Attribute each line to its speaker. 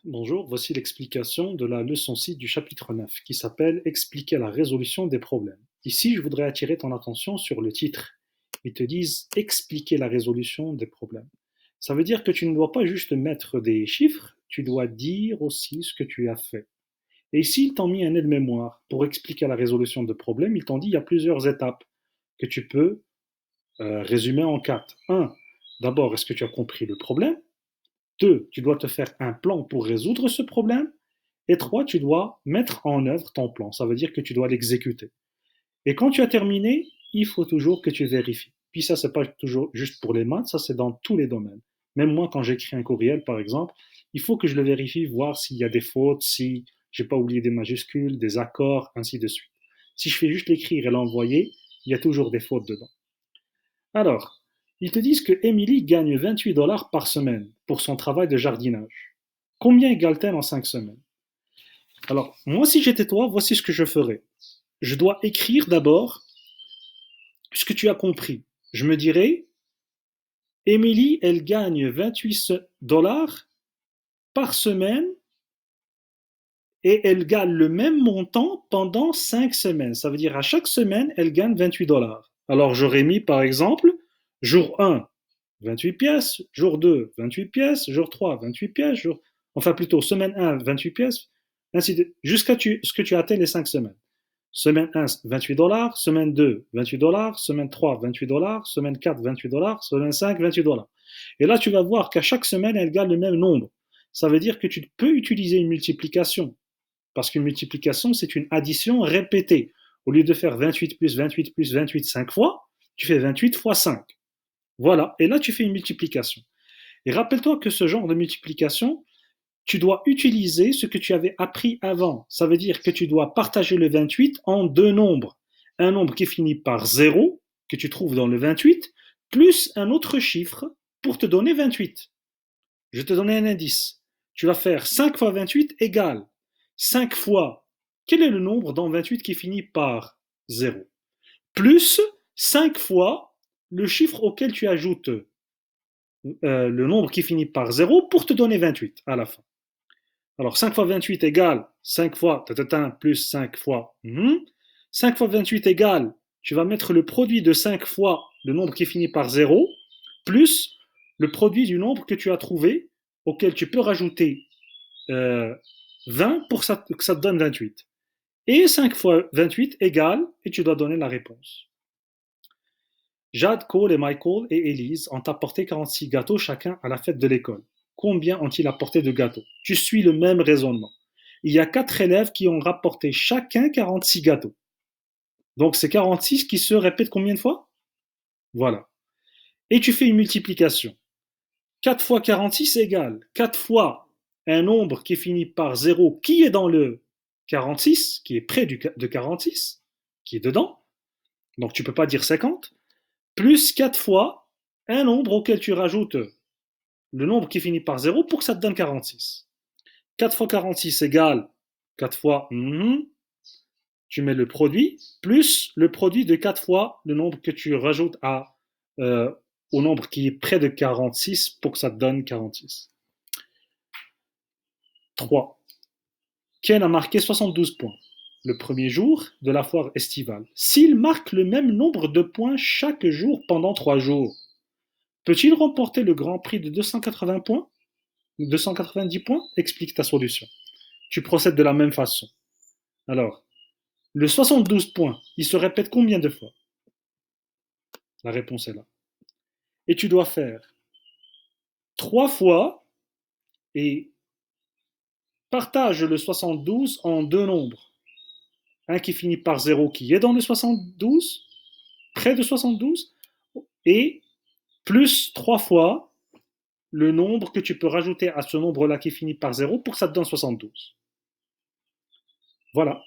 Speaker 1: Bonjour, voici l'explication de la leçon 6 du chapitre 9 qui s'appelle Expliquer la résolution des problèmes. Ici, je voudrais attirer ton attention sur le titre. Ils te disent Expliquer la résolution des problèmes. Ça veut dire que tu ne dois pas juste mettre des chiffres, tu dois dire aussi ce que tu as fait. Et ici, ils t'ont mis un aide-mémoire. Pour expliquer la résolution de problèmes, ils t'ont dit il y a plusieurs étapes que tu peux résumer en quatre. Un, d'abord, est-ce que tu as compris le problème? Deux, tu dois te faire un plan pour résoudre ce problème. Et trois, tu dois mettre en œuvre ton plan. Ça veut dire que tu dois l'exécuter. Et quand tu as terminé, il faut toujours que tu vérifies. Puis ça, c'est pas toujours juste pour les maths, ça c'est dans tous les domaines. Même moi, quand j'écris un courriel, par exemple, il faut que je le vérifie, voir s'il y a des fautes, si j'ai pas oublié des majuscules, des accords, ainsi de suite. Si je fais juste l'écrire et l'envoyer, il y a toujours des fautes dedans. Alors, ils te disent que Emily gagne 28 dollars par semaine pour son travail de jardinage. Combien égale-t-elle en 5 semaines? Alors, moi, si j'étais toi, voici ce que je ferais. Je dois écrire d'abord ce que tu as compris. Je me dirais, Emily, elle gagne 28 dollars par semaine et elle gagne le même montant pendant 5 semaines. Ça veut dire à chaque semaine, elle gagne 28 dollars. Alors j'aurais mis par exemple, jour 1, 28 pièces, jour 2, 28 pièces, jour 3, 28 pièces, enfin plutôt semaine 1, 28 pièces, ainsi de jusqu'à ce que tu atteignes les 5 semaines. Semaine 1, 28 dollars, semaine 2, 28 dollars, semaine 3, 28 dollars, semaine 4, 28 dollars, semaine 5, 28 dollars. Et là, tu vas voir qu'à chaque semaine, elle gagne le même nombre. Ça veut dire que tu peux utiliser une multiplication. Parce qu'une multiplication, c'est une addition répétée. Au lieu de faire 28 plus 28 plus 28 5 fois, tu fais 28 fois 5. Voilà. Et là, tu fais une multiplication. Et rappelle-toi que ce genre de multiplication, tu dois utiliser ce que tu avais appris avant. Ça veut dire que tu dois partager le 28 en deux nombres. Un nombre qui finit par 0, que tu trouves dans le 28, plus un autre chiffre pour te donner 28. Je vais te donner un indice. Tu vas faire 5 fois 28 égale 5 fois, quel est le nombre dans 28 qui finit par 0? Plus 5 fois le chiffre auquel tu ajoutes le nombre qui finit par 0 pour te donner 28 à la fin. Alors 5 fois 28 égale 5 fois plus 5 fois. 5 fois 28 égale, tu vas mettre le produit de 5 fois le nombre qui finit par 0, plus le produit du nombre que tu as trouvé, auquel tu peux rajouter 20 pour que ça te donne 28. Et 5 fois 28 égale, et tu dois donner la réponse. Jade, Cole et Michael et Elise ont apporté 46 gâteaux chacun à la fête de l'école. Combien ont-ils apporté de gâteaux? Tu suis le même raisonnement. Il y a 4 élèves qui ont rapporté chacun 46 gâteaux. Donc c'est 46 qui se répètent combien de fois? Voilà. Et tu fais une multiplication. 4 fois 46 égale 4 fois un nombre qui finit par 0 qui est dans le 46, qui est près de 46, qui est dedans. Donc tu ne peux pas dire 50, plus 4 fois un nombre auquel tu rajoutes le nombre qui finit par 0 pour que ça te donne 46. 4 fois 46 égale 4 fois, tu mets le produit, plus le produit de 4 fois le nombre que tu rajoutes au nombre qui est près de 46 pour que ça te donne 46. 3. Ken a marqué 72 points le premier jour de la foire estivale. S'il marque le même nombre de points chaque jour pendant 3 jours, peut-il remporter le grand prix de 280 points? 290 points? Explique ta solution. Tu procèdes de la même façon. Alors, le 72 points, il se répète combien de fois? La réponse est là. Et tu dois faire 3 fois et partage le 72 en deux nombres. Un qui finit par 0 qui est dans le 72, près de 72, et plus 3 fois le nombre que tu peux rajouter à ce nombre-là qui finit par 0 pour que ça te donne 72. Voilà.